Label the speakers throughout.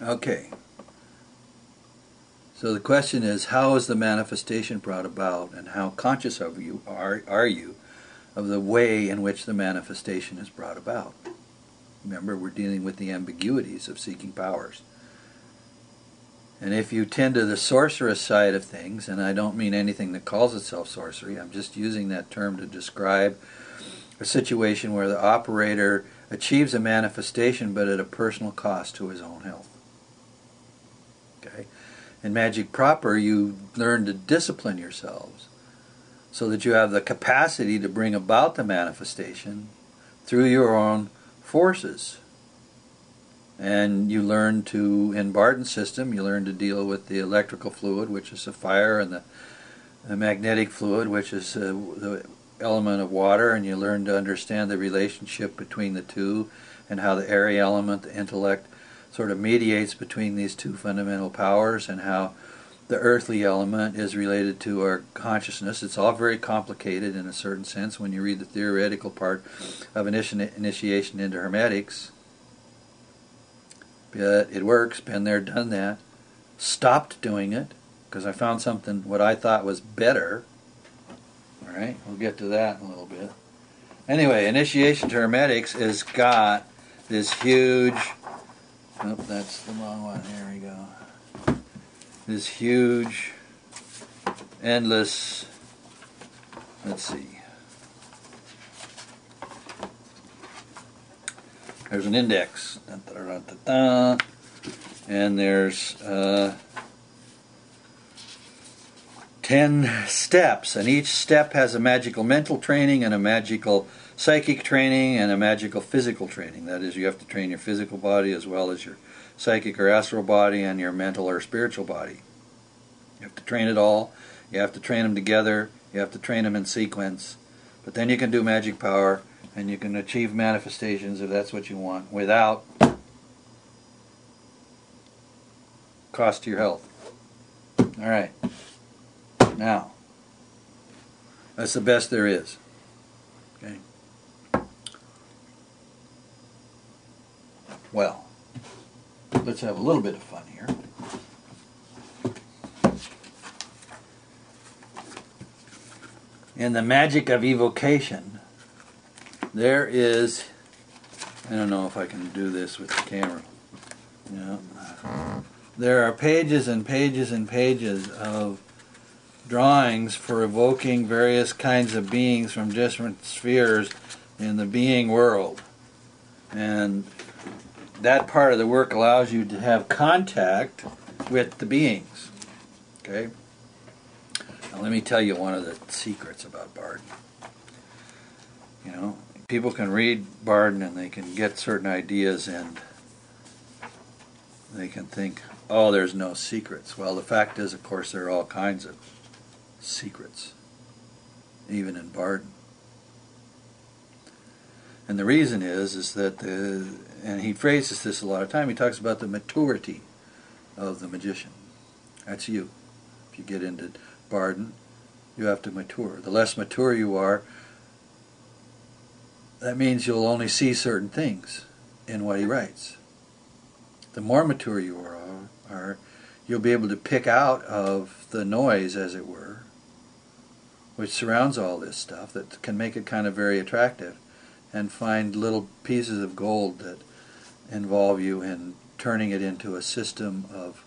Speaker 1: Okay, so the question is, how is the manifestation brought about, and how conscious of you are you of the way in which the manifestation is brought about? Remember, we're dealing with the ambiguities of seeking powers. And if you tend to the sorceress side of things, and I don't mean anything that calls itself sorcery, I'm just using that term to describe a situation where the operator achieves a manifestation but at a personal cost to his own health. Okay? In magic proper, you learn to discipline yourselves so that you have the capacity to bring about the manifestation through your own forces. And you learn to, in Bardon's system, you learn to deal with the electrical fluid, which is the fire, and the magnetic fluid, which is the element of water, and you learn to understand the relationship between the two and how the airy element, the intellect, sort of mediates between these two fundamental powers, and how the earthly element is related to our consciousness. It's all very complicated in a certain sense when you read the theoretical part of initiation into Hermetics. But it works. Been there, done that. Stopped doing it because I found something what I thought was better. All right, we'll get to that in a little bit. Anyway, initiation to Hermetics has got this huge... Oh, that's the wrong one. Here we go. This huge, endless... Let's see. There's an index, and there's 10 steps, and each step has a magical mental training and a magical psychic training and a magical physical training. That is, you have to train your physical body as well as your psychic or astral body and your mental or spiritual body. You have to train it all. You have to train them together. You have to train them in sequence. But then you can do magic power, and you can achieve manifestations if that's what you want, without cost to your health. All right. Now, that's the best there is. Okay. Well, let's have a little bit of fun here. In the magic of evocation, there is, I don't know if I can do this with the camera. There are pages and pages and pages of drawings for evoking various kinds of beings from different spheres in the being world. And that part of the work allows you to have contact with the beings. Okay? Now let me tell you one of the secrets about Bardon. You know, people can read Bardon and they can get certain ideas and they can think, oh, there's no secrets. Well, the fact is, of course, there are all kinds of secrets, even in Bardon. And the reason is that, and he phrases this a lot of time, he talks about the maturity of the magician. That's you. If you get into Bardon, you have to mature. The less mature you are, that means you'll only see certain things in what he writes. The more mature you are, you'll be able to pick out of the noise, as it were, which surrounds all this stuff, that can make it kind of very attractive, and find little pieces of gold that involve you in turning it into a system of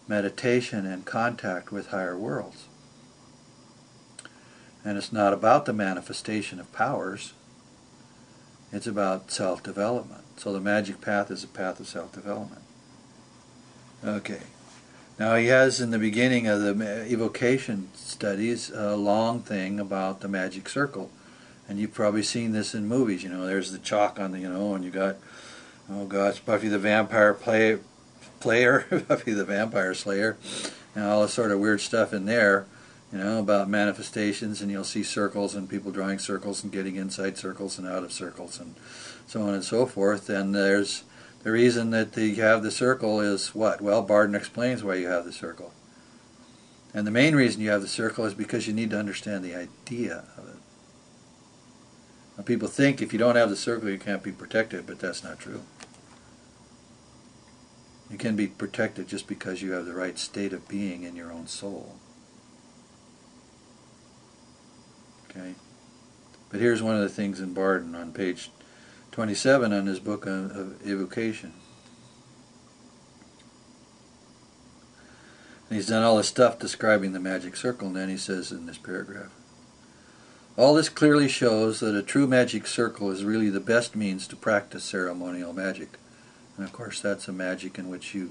Speaker 1: meditation and contact with higher worlds. And it's not about the manifestation of powers, it's about self-development. So the magic path is a path of self-development. Okay. Now he has in the beginning of the evocation studies a long thing about the magic circle. And you've probably seen this in movies. You know, there's the chalk on the, and you got, oh gosh, Buffy the Vampire Player, Buffy the Vampire Slayer, and all this sort of weird stuff in there, about manifestations, and you'll see circles and people drawing circles and getting inside circles and out of circles and so on and so forth. And there's the reason that you have the circle is what? Well, Bardon explains why you have the circle. And the main reason you have the circle is because you need to understand the idea of it. Now, people think if you don't have the circle you can't be protected, but that's not true. You can be protected just because you have the right state of being in your own soul. Okay? But here's one of the things in Bardon on page 27 on his book of evocation. And he's done all this stuff describing the magic circle, and then he says in this paragraph, all this clearly shows that a true magic circle is really the best means to practice ceremonial magic. And of course that's a magic in which you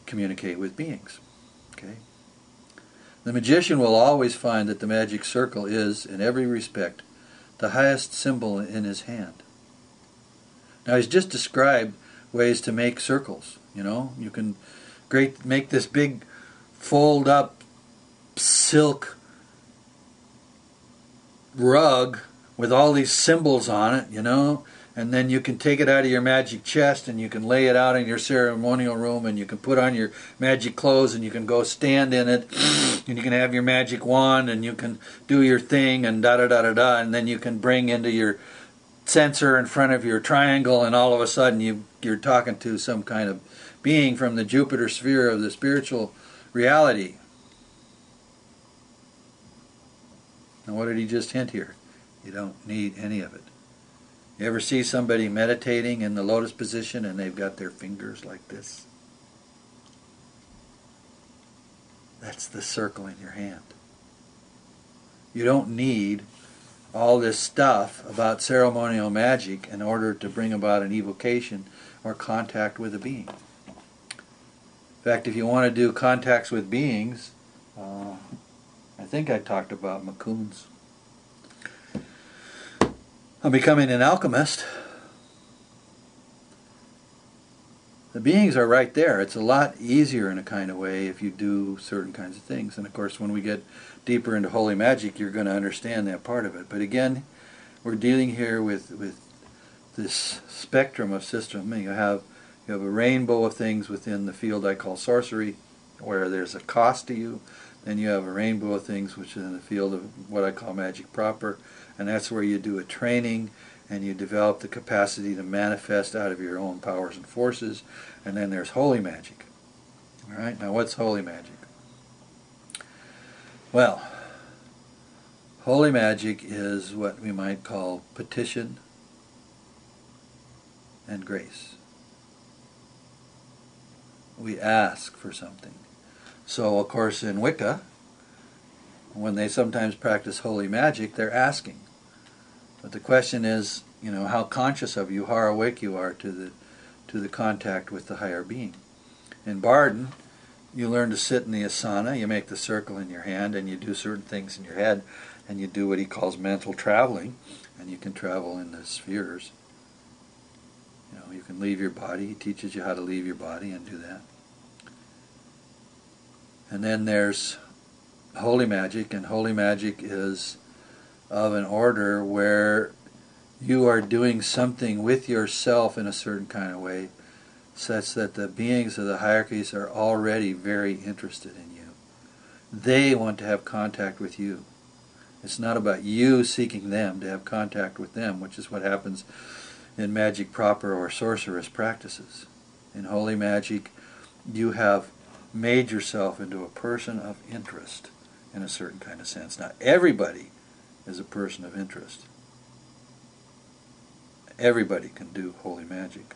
Speaker 1: communicate with beings. Okay? The magician will always find that the magic circle is, in every respect, the highest symbol in his hand. Now he's just described ways to make circles. You know, you can make this big fold up silk rug with all these symbols on it, you know, and then you can take it out of your magic chest and you can lay it out in your ceremonial room and you can put on your magic clothes and you can go stand in it and you can have your magic wand and you can do your thing and da-da-da-da-da, and then you can bring into your sensor in front of your triangle, and all of a sudden you're talking to some kind of being from the Jupiter sphere of the spiritual reality. Now what did he just hint here? You don't need any of it. You ever see somebody meditating in the lotus position and they've got their fingers like this? That's the circle in your hand. You don't need all this stuff about ceremonial magic in order to bring about an evocation or contact with a being. In fact, if you want to do contacts with beings, I think I talked about Macoons. On becoming an alchemist, the beings are right there. It's a lot easier in a kind of way if you do certain kinds of things. And of course, when we get deeper into holy magic, you're going to understand that part of it. But again, we're dealing here with this spectrum of system. You have a rainbow of things within the field I call sorcery, where there's a cost to you. Then you have a rainbow of things which is in the field of what I call magic proper, and that's where you do a training and you develop the capacity to manifest out of your own powers and forces. And then there's holy magic. All right, now what's holy magic? Well, holy magic is what we might call petition and grace. We ask for something. So, of course, in Wicca, when they sometimes practice holy magic, they're asking. But the question is, you know, how conscious of you, how awake you are to the contact with the higher being. In Bardon, you learn to sit in the asana, you make the circle in your hand, and you do certain things in your head, and you do what he calls mental traveling, and you can travel in the spheres. You know, you can leave your body. He teaches you how to leave your body and do that. And then there's holy magic, and holy magic is of an order where you are doing something with yourself in a certain kind of way, such that the beings of the hierarchies are already very interested in you. They want to have contact with you. It's not about you seeking them to have contact with them, which is what happens in magic proper or sorceress practices. In holy magic, you have made yourself into a person of interest in a certain kind of sense. Now, everybody is a person of interest. Everybody can do holy magic.